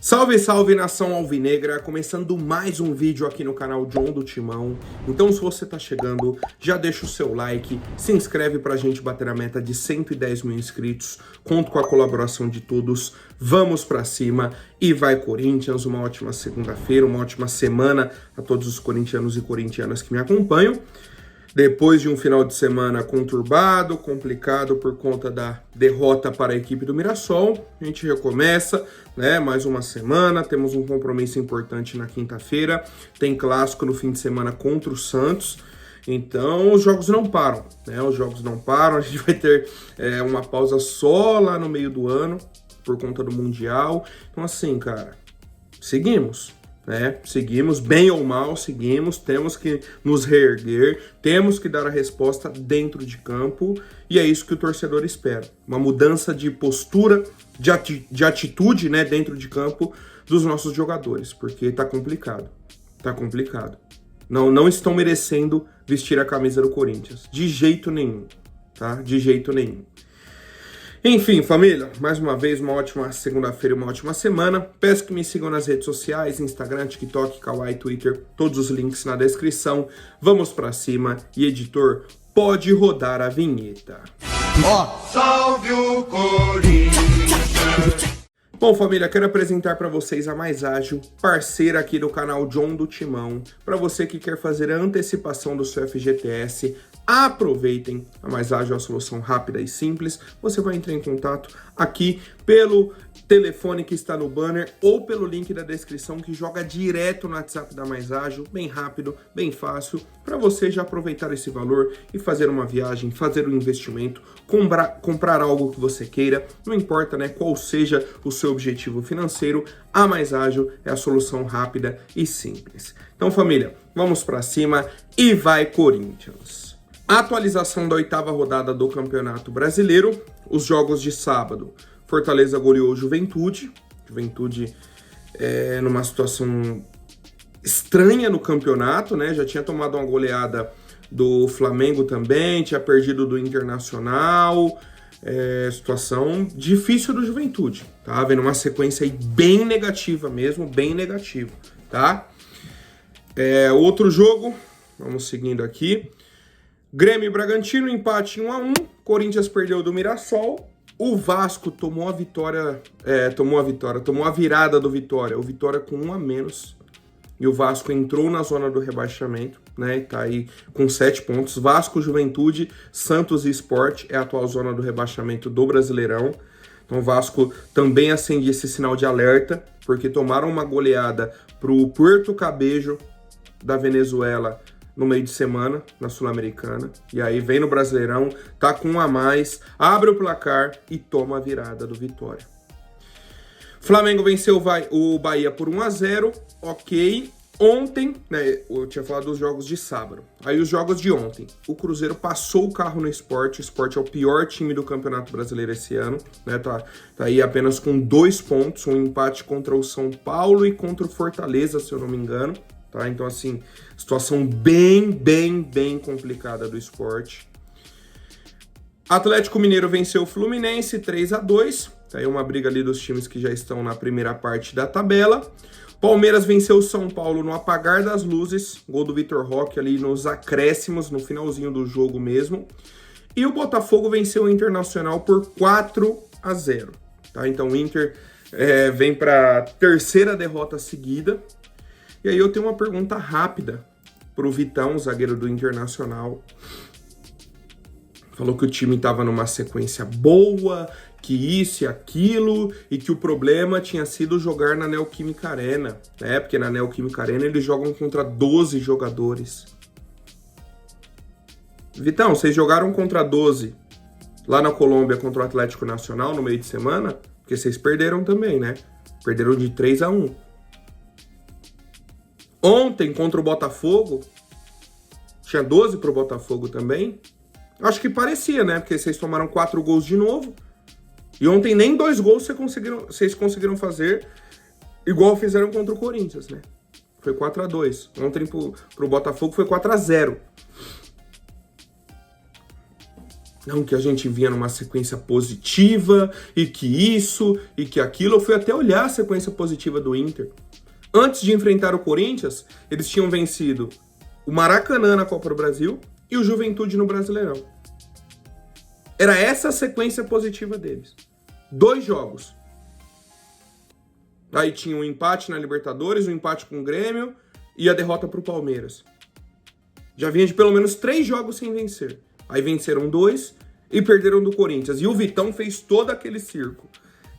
Salve, salve, nação alvinegra, começando mais um vídeo aqui no canal John do Timão. Então, se você tá chegando, já deixa o seu like, se inscreve pra gente bater a meta de 110 mil inscritos, conto com a colaboração de todos, vamos pra cima e vai Corinthians, uma ótima segunda-feira, uma ótima semana a todos os corintianos e corintianas que me acompanham. Depois de um final de semana conturbado, complicado por conta da derrota para a equipe do Mirassol, a gente recomeça, né? Mais uma semana, temos um compromisso importante na quinta-feira, tem clássico no fim de semana contra o Santos, então os jogos não param, né? Os jogos não param, a gente vai ter uma pausa só lá no meio do ano, por conta do Mundial. Então assim, cara, seguimos. Seguimos, bem ou mal, seguimos, temos que nos reerguer, temos que dar a resposta dentro de campo, e é isso que o torcedor espera. Uma mudança de postura, de atitude, né, dentro de campo dos nossos jogadores, porque tá complicado, tá complicado. Não estão merecendo vestir a camisa do Corinthians, de jeito nenhum, tá? De jeito nenhum. Enfim, família, mais uma vez, uma ótima segunda-feira e uma ótima semana. Peço que me sigam nas redes sociais, Instagram, TikTok, Kawaii, Twitter, todos os links na descrição. Vamos pra cima e, editor, pode rodar a vinheta. Salve o Corinthians! Bom, família, quero apresentar para vocês a Mais Ágil, parceira aqui do canal John do Timão. Para você que quer fazer a antecipação do seu FGTS, aproveitem. A Mais Ágil é uma solução rápida e simples. Você vai entrar em contato aqui pelo telefone que está no banner ou pelo link da descrição que joga direto no WhatsApp da Mais Ágil, bem rápido, bem fácil, para você já aproveitar esse valor e fazer uma viagem, fazer um investimento, comprar algo que você queira, não importa, né, qual seja o seu objetivo financeiro, a Mais Ágil é a solução rápida e simples. Então, família, vamos para cima e vai Corinthians! Atualização da 8ª rodada do Campeonato Brasileiro, os jogos de sábado. Fortaleza goleou Juventude numa situação estranha no campeonato, né? Já tinha tomado uma goleada do Flamengo também, tinha perdido do Internacional, situação difícil do Juventude, tá? Vendo uma sequência aí bem negativa mesmo, bem negativa, tá? Outro jogo, vamos seguindo aqui. Grêmio e Bragantino, empate 1-1, Corinthians perdeu do Mirassol, o Vasco tomou a virada do Vitória, o Vitória com 1 a menos, e o Vasco entrou na zona do rebaixamento, né, e tá aí com 7 pontos, Vasco, Juventude, Santos e Sport é a atual zona do rebaixamento do Brasileirão, então o Vasco também acende esse sinal de alerta, porque tomaram uma goleada pro Puerto Cabello da Venezuela, no meio de semana, na Sul-Americana, e aí vem no Brasileirão, tá com 1 a mais, abre o placar e toma a virada do Vitória. Flamengo venceu o Bahia por 1 a 0, ok. Ontem, né, eu tinha falado dos jogos de sábado, aí os jogos de ontem, o Cruzeiro passou o carro no Sport, o Sport é o pior time do Campeonato Brasileiro esse ano, né, tá aí apenas com 2 pontos, um empate contra o São Paulo e contra o Fortaleza, se eu não me engano. Tá? Então, assim, situação bem complicada do Sport. Atlético Mineiro venceu o Fluminense 3 a 2. Tá aí uma briga ali dos times que já estão na primeira parte da tabela. Palmeiras venceu o São Paulo no apagar das luzes. Gol do Vitor Roque ali nos acréscimos, no finalzinho do jogo mesmo. E o Botafogo venceu o Internacional por 4 a 0. Tá? Então, o Inter vem para a 3ª derrota seguida. E aí eu tenho uma pergunta rápida pro Vitão, zagueiro do Internacional. Falou que o time estava numa sequência boa, que isso e aquilo, e que o problema tinha sido jogar na Neoquímica Arena, né? Porque na Neoquímica Arena eles jogam contra 12 jogadores. Vitão, vocês jogaram contra 12 lá na Colômbia contra o Atlético Nacional no meio de semana? Porque vocês perderam também, né? Perderam de 3 a 1. Ontem, contra o Botafogo, tinha 12 pro Botafogo também. Acho que parecia, né? Porque vocês tomaram 4 gols de novo. E ontem nem 2 gols vocês conseguiram fazer, igual fizeram contra o Corinthians, né? Foi 4 a 2. Ontem pro Botafogo foi 4 a 0. Não, que a gente vinha numa sequência positiva, e que isso, e que aquilo. Eu fui até olhar a sequência positiva do Inter. Antes de enfrentar o Corinthians, eles tinham vencido o Maracanã na Copa do Brasil e o Juventude no Brasileirão. Era essa a sequência positiva deles. 2 jogos. Aí tinha um empate na Libertadores, um empate com o Grêmio e a derrota para o Palmeiras. Já vinha de pelo menos 3 jogos sem vencer. Aí venceram 2 e perderam do Corinthians. E o Vitão fez todo aquele circo.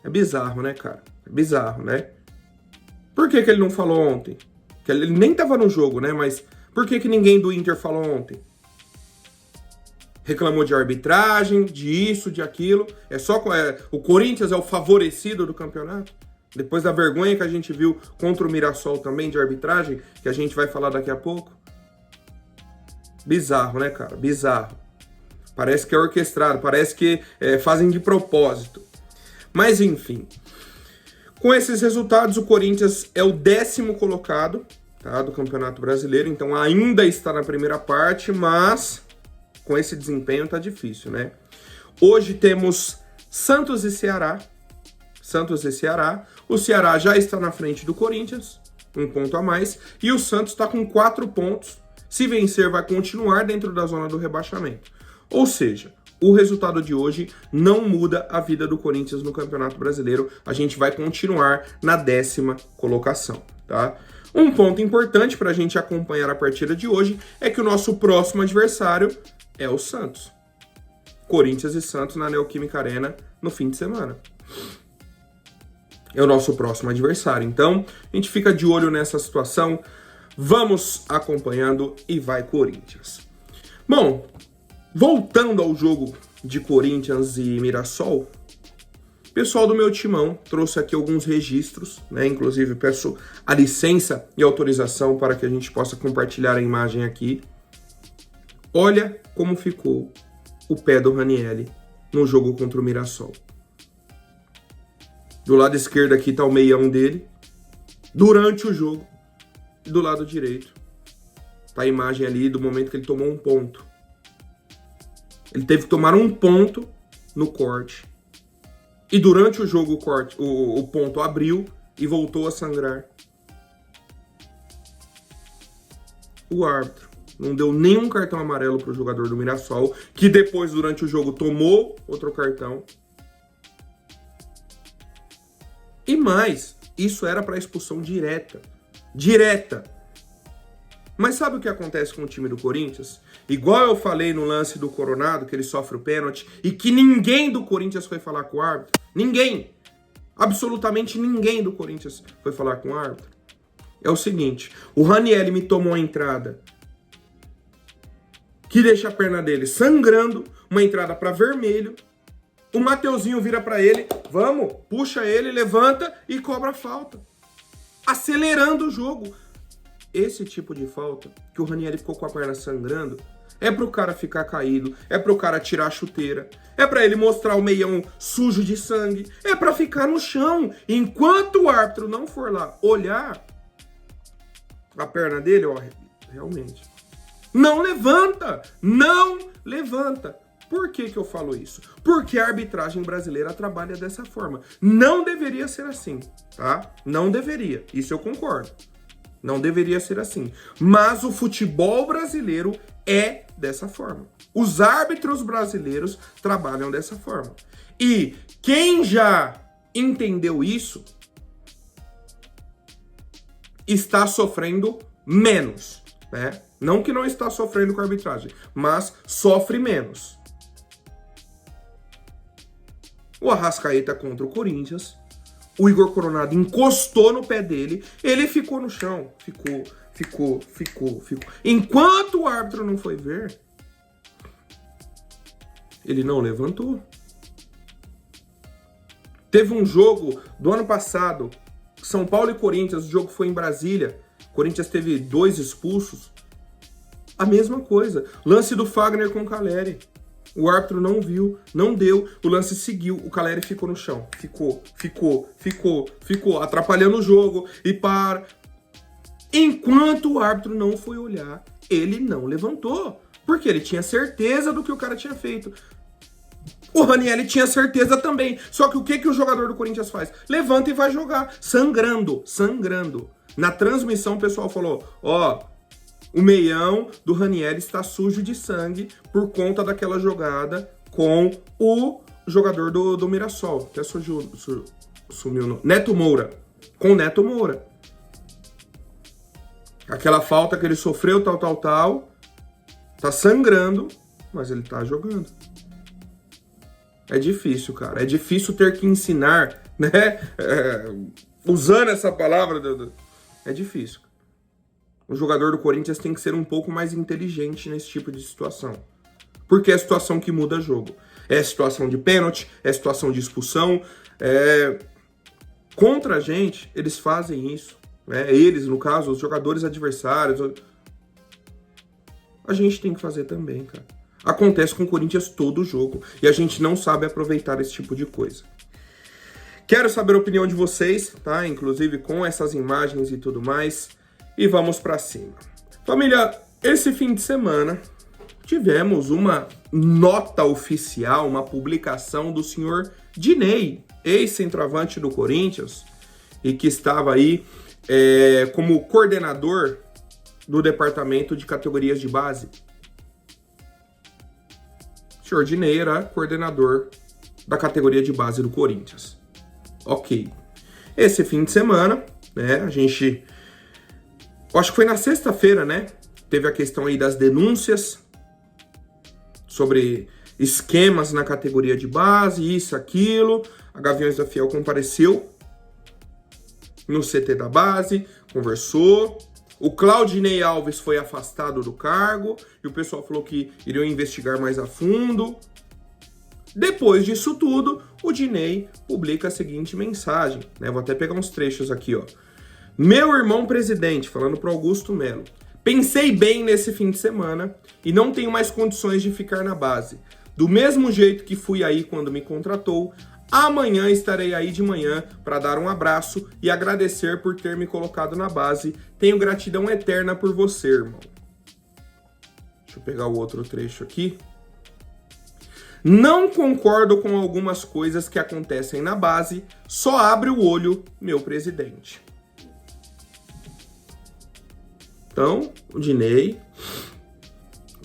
É bizarro, né, cara? É bizarro, né? Por que ele não falou ontem? Que ele nem tava no jogo, né? Mas por que ninguém do Inter falou ontem? Reclamou de arbitragem, de isso, de aquilo. O Corinthians é o favorecido do campeonato? Depois da vergonha que a gente viu contra o Mirassol também de arbitragem, que a gente vai falar daqui a pouco. Bizarro, né, cara? Bizarro. Parece que é orquestrado, parece que fazem de propósito. Mas, enfim. Com esses resultados, o Corinthians é o 10º colocado, tá, do Campeonato Brasileiro. Então, ainda está na primeira parte, mas com esse desempenho tá difícil, né? Hoje temos Santos e Ceará. Santos e Ceará. O Ceará já está na frente do Corinthians, 1 ponto a mais. E o Santos está com 4 pontos. Se vencer, vai continuar dentro da zona do rebaixamento. Ou seja, o resultado de hoje não muda a vida do Corinthians no Campeonato Brasileiro. A gente vai continuar na 10ª colocação, tá? Um ponto importante para a gente acompanhar a partida de hoje é que o nosso próximo adversário é o Santos. Corinthians e Santos na Neoquímica Arena no fim de semana. É o nosso próximo adversário. Então, a gente fica de olho nessa situação. Vamos acompanhando e vai Corinthians. Bom, voltando ao jogo de Corinthians e Mirassol, o pessoal do meu timão trouxe aqui alguns registros, né? Inclusive peço a licença e autorização para que a gente possa compartilhar a imagem aqui. Olha como ficou o pé do Ranieri no jogo contra o Mirassol. Do lado esquerdo aqui está o meião dele, durante o jogo. E do lado direito está a imagem ali do momento que ele tomou um ponto. Ele teve que tomar um ponto no corte. E durante o jogo o ponto abriu e voltou a sangrar. O árbitro não deu nenhum cartão amarelo para o jogador do Mirassol, que depois, durante o jogo, tomou outro cartão. E mais, isso era para expulsão direta. Direta. Mas sabe o que acontece com o time do Corinthians? Igual eu falei no lance do Coronado, que ele sofre o pênalti, e que ninguém do Corinthians foi falar com o árbitro. Ninguém. Absolutamente ninguém do Corinthians foi falar com o árbitro. É o seguinte, o Ranieri me tomou a entrada que deixa a perna dele sangrando, uma entrada para vermelho. O Mateuzinho vira para ele, vamos, puxa ele, levanta e cobra a falta. Acelerando o jogo. Esse tipo de falta, que o Ranieri ficou com a perna sangrando, é pro cara ficar caído, é pro cara tirar a chuteira, é pra ele mostrar o meião sujo de sangue, é pra ficar no chão. Enquanto o árbitro não for lá olhar a perna dele, ó, realmente, não levanta, não levanta. Por que eu falo isso? Porque a arbitragem brasileira trabalha dessa forma. Não deveria ser assim, tá? Não deveria, isso eu concordo. Não deveria ser assim. Mas o futebol brasileiro é dessa forma. Os árbitros brasileiros trabalham dessa forma. E quem já entendeu isso está sofrendo menos, né? Não que não está sofrendo com a arbitragem, mas sofre menos. O Arrascaeta contra o Corinthians, o Igor Coronado encostou no pé dele, ele ficou no chão, ficou. Enquanto o árbitro não foi ver, ele não levantou. Teve um jogo do ano passado, São Paulo e Corinthians, o jogo foi em Brasília, Corinthians teve 2 expulsos, a mesma coisa, lance do Fagner com o Caleri. O árbitro não viu, não deu, o lance seguiu, o Caleri ficou no chão. Ficou, atrapalhando o jogo e para. Enquanto o árbitro não foi olhar, ele não levantou. Porque ele tinha certeza do que o cara tinha feito. O Ranieri tinha certeza também. Só que o que o jogador do Corinthians faz? Levanta e vai jogar, sangrando. Na transmissão o pessoal falou, ó, o meião do Ranieri está sujo de sangue por conta daquela jogada com o jogador do Mirassol. Até sumiu o Neto Moura. Com o Neto Moura. Aquela falta que ele sofreu, tal. Tá sangrando, mas ele tá jogando. É difícil, cara. É difícil ter que ensinar, né? Usando essa palavra. É difícil. O jogador do Corinthians tem que ser um pouco mais inteligente nesse tipo de situação. Porque é a situação que muda jogo. É a situação de pênalti, é a situação de expulsão. Contra a gente, eles fazem isso. Eles, no caso, os jogadores adversários. A gente tem que fazer também, cara. Acontece com o Corinthians todo jogo. E a gente não sabe aproveitar esse tipo de coisa. Quero saber a opinião de vocês, tá? Inclusive com essas imagens e tudo mais. E vamos pra cima. Família, esse fim de semana tivemos uma nota oficial, uma publicação do senhor Dinei, ex-centroavante do Corinthians, e que estava aí como coordenador do departamento de categorias de base. O senhor Dinei era coordenador da categoria de base do Corinthians. Ok. Esse fim de semana, né, a gente... acho que foi na sexta-feira, né? Teve a questão aí das denúncias sobre esquemas na categoria de base, isso, aquilo. A Gaviões da Fiel compareceu no CT da base, conversou. O Claudinei Alves foi afastado do cargo e o pessoal falou que iriam investigar mais a fundo. Depois disso tudo, o Dinei publica a seguinte mensagem, né? Vou até pegar uns trechos aqui, ó. Meu irmão presidente, falando para Augusto Melo, pensei bem nesse fim de semana e não tenho mais condições de ficar na base. Do mesmo jeito que fui aí quando me contratou, amanhã estarei aí de manhã para dar um abraço e agradecer por ter me colocado na base. Tenho gratidão eterna por você, irmão. Deixa eu pegar o outro trecho aqui. Não concordo com algumas coisas que acontecem na base, só abre o olho, meu presidente. Então, o Dinei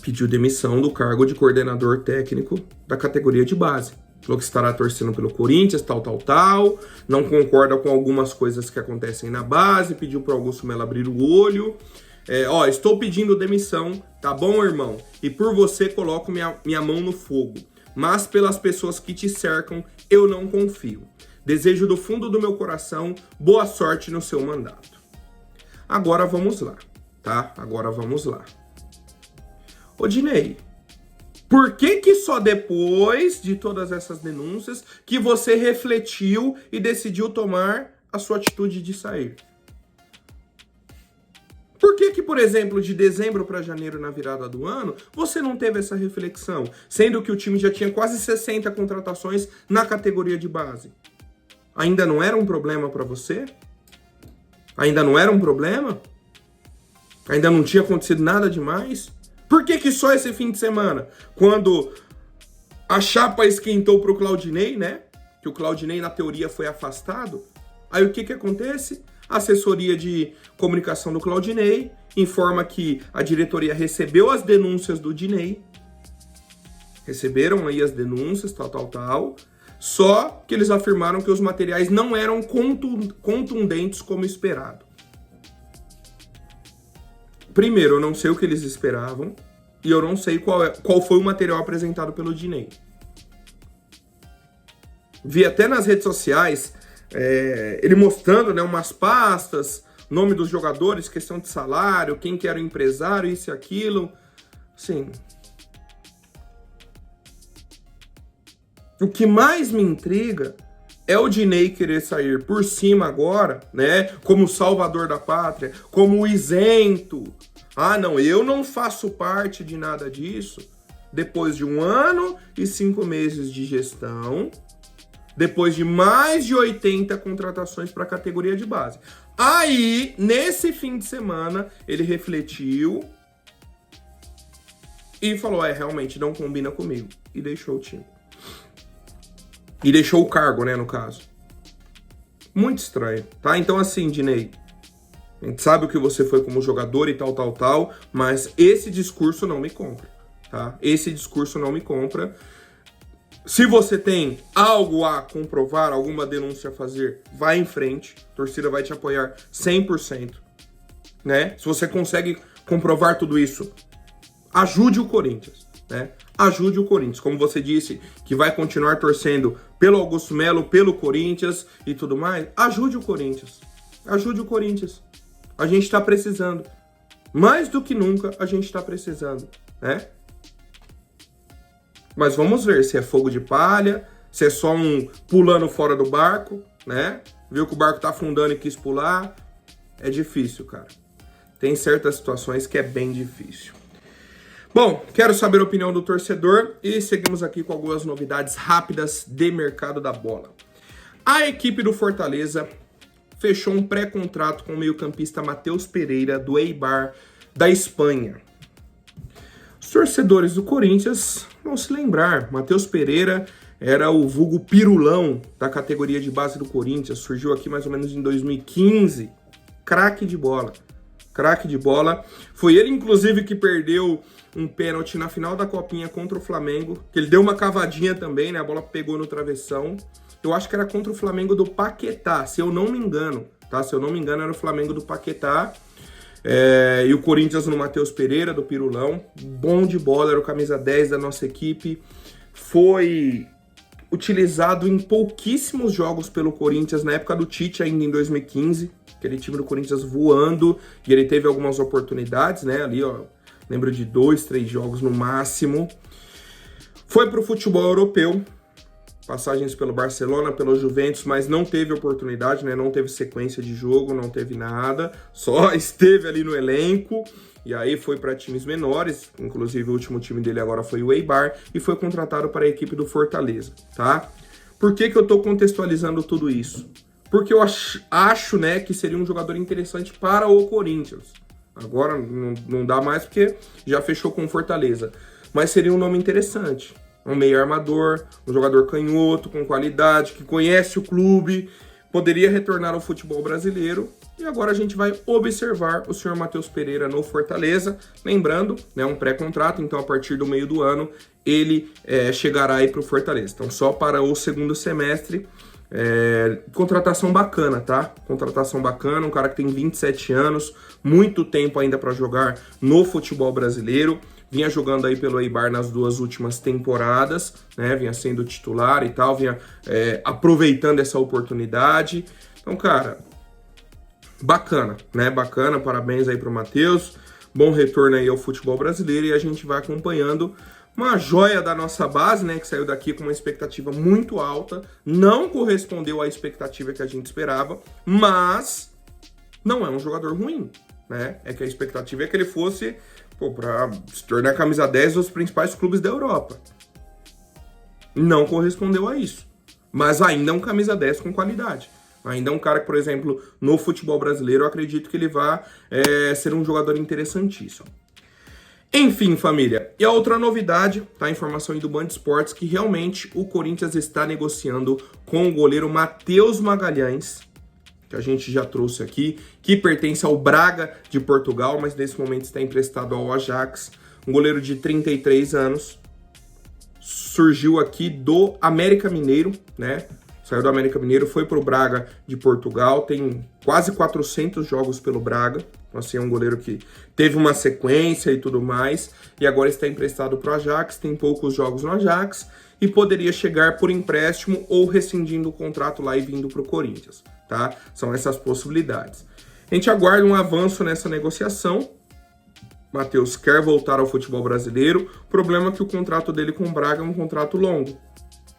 pediu demissão do cargo de coordenador técnico da categoria de base. Falou que estará torcendo pelo Corinthians, tal. Não concorda com algumas coisas que acontecem na base, pediu para o Augusto Melo abrir o olho. Estou pedindo demissão, tá bom, irmão? E por você coloco minha mão no fogo. Mas pelas pessoas que te cercam, eu não confio. Desejo do fundo do meu coração boa sorte no seu mandato. Agora vamos lá. Tá? Agora vamos lá. Ô Dinei, por que só depois de todas essas denúncias que você refletiu e decidiu tomar a sua atitude de sair? Por que, por exemplo, de dezembro para janeiro na virada do ano, você não teve essa reflexão, sendo que o time já tinha quase 60 contratações na categoria de base? Ainda não era um problema para você? Ainda não era um problema? Ainda não tinha acontecido nada demais? Por que só esse fim de semana? Quando a chapa esquentou pro Claudinei, né? Que o Claudinei, na teoria, foi afastado. Aí o que acontece? A assessoria de comunicação do Claudinei informa que a diretoria recebeu as denúncias do Dinei. Receberam aí as denúncias, tal. Só que eles afirmaram que os materiais não eram contundentes como esperado. Primeiro, eu não sei o que eles esperavam e eu não sei qual foi o material apresentado pelo Dinei. Vi até nas redes sociais ele mostrando, né, umas pastas, nome dos jogadores, questão de salário, quem que era o empresário, isso e aquilo. Sim. O que mais me intriga é o Dinei querer sair por cima agora, né? Como salvador da pátria, como isento. Ah, não, eu não faço parte de nada disso. Depois de 1 ano e 5 meses de gestão, depois de mais de 80 contratações para a categoria de base. Aí, nesse fim de semana, ele refletiu e falou, realmente não combina comigo. E deixou o time. E deixou o cargo, né, no caso. Muito estranho, tá? Então assim, Dinei, a gente sabe o que você foi como jogador e tal, mas esse discurso não me compra, tá? Esse discurso não me compra. Se você tem algo a comprovar, alguma denúncia a fazer, vai em frente. A torcida vai te apoiar 100%, né? Se você consegue comprovar tudo isso, ajude o Corinthians, né? Ajude o Corinthians. Como você disse, que vai continuar torcendo pelo Augusto Melo, pelo Corinthians e tudo mais, ajude o Corinthians. Ajude o Corinthians. A gente tá precisando. Mais do que nunca, a gente tá precisando, né? Mas vamos ver se é fogo de palha, se é só um pulando fora do barco, né? Viu que o barco tá afundando e quis pular. É difícil, cara. Tem certas situações que é bem difícil. Bom, quero saber a opinião do torcedor e seguimos aqui com algumas novidades rápidas de mercado da bola. A equipe do Fortaleza fechou um pré-contrato com o meio-campista Matheus Pereira, do Eibar, da Espanha. Os torcedores do Corinthians vão se lembrar, Matheus Pereira era o vulgo pirulão da categoria de base do Corinthians, surgiu aqui mais ou menos em 2015, craque de bola. Foi ele, inclusive, que perdeu um pênalti na final da Copinha contra o Flamengo, que ele deu uma cavadinha também, né? A bola pegou no travessão. Eu acho que era contra o Flamengo do Paquetá, se eu não me engano, tá? Se eu não me engano, era o Flamengo do Paquetá. E o Corinthians no Matheus Pereira, do Pirulão. Bom de bola, era o camisa 10 da nossa equipe. Foi utilizado em pouquíssimos jogos pelo Corinthians, na época do Tite, ainda em 2015. Aquele time do Corinthians voando, e ele teve algumas oportunidades, né? Ali, ó, lembro de 2, 3 jogos no máximo. Foi pro futebol europeu, passagens pelo Barcelona, pelo Juventus, mas não teve oportunidade, né? Não teve sequência de jogo, não teve nada, só esteve ali no elenco, e aí foi para times menores, inclusive o último time dele agora foi o Eibar, e foi contratado para a equipe do Fortaleza, tá? Por que que eu tô contextualizando tudo isso? Porque eu acho, né, que seria um jogador interessante para o Corinthians. Agora não dá mais porque já fechou com o Fortaleza, mas seria um nome interessante. Um meio armador, um jogador canhoto, com qualidade, que conhece o clube, poderia retornar ao futebol brasileiro. E agora a gente vai observar o senhor Matheus Pereira no Fortaleza. Lembrando, né, um pré-contrato, então a partir do meio do ano ele chegará aí para o Fortaleza. Então só para o segundo semestre. Contratação bacana, tá? Contratação bacana, um cara que tem 27 anos, muito tempo ainda para jogar no futebol brasileiro. Vinha jogando aí pelo Eibar nas 2 últimas temporadas, né? Vinha sendo titular e tal, vinha aproveitando essa oportunidade. Então, cara, bacana, né? Bacana, parabéns aí pro Matheus. Bom retorno aí ao futebol brasileiro e a gente vai acompanhando uma joia da nossa base, né? Que saiu daqui com uma expectativa muito alta, não correspondeu à expectativa que a gente esperava, mas não é um jogador ruim, né? É que a expectativa é que ele fosse para se tornar camisa 10 dos principais clubes da Europa. Não correspondeu a isso. Mas ainda é um camisa 10 com qualidade. Ainda é um cara que, por exemplo, no futebol brasileiro, eu acredito que ele vai ser um jogador interessantíssimo. Enfim, família. E a outra novidade, tá? A informação aí do Band Esportes, que realmente o Corinthians está negociando com o goleiro Matheus Magalhães, que a gente já trouxe aqui, que pertence ao Braga de Portugal, mas nesse momento está emprestado ao Ajax, um goleiro de 33 anos, surgiu aqui do América Mineiro, né? Saiu do América Mineiro, foi pro Braga de Portugal, tem quase 400 jogos pelo Braga, então assim, é um goleiro que teve uma sequência e tudo mais, e agora está emprestado pro Ajax, tem poucos jogos no Ajax, e poderia chegar por empréstimo ou rescindindo o contrato lá e vindo pro Corinthians, tá? São essas possibilidades. A gente aguarda um avanço nessa negociação. Matheus quer voltar ao futebol brasileiro. O problema é que o contrato dele com o Braga é um contrato longo.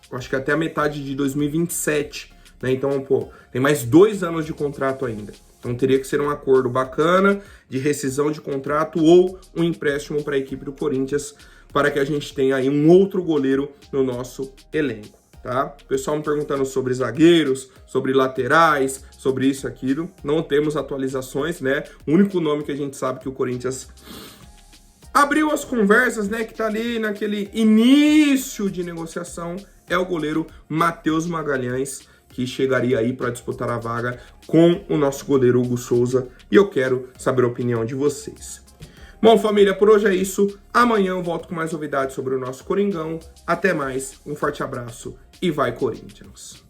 Eu acho que até a metade de 2027, né? Então, pô, tem mais 2 anos de contrato ainda. Então teria que ser um acordo bacana de rescisão de contrato ou um empréstimo para a equipe do Corinthians para que a gente tenha aí um outro goleiro no nosso elenco, tá? O pessoal me perguntando sobre zagueiros, sobre laterais, sobre isso e aquilo. Não temos atualizações, né? O único nome que a gente sabe que o Corinthians abriu as conversas, né? Que tá ali naquele início de negociação é o goleiro Matheus Magalhães, que chegaria aí para disputar a vaga com o nosso goleiro Hugo Souza, e eu quero saber a opinião de vocês. Bom, família, por hoje é isso. Amanhã eu volto com mais novidades sobre o nosso Coringão. Até mais, um forte abraço e vai Corinthians!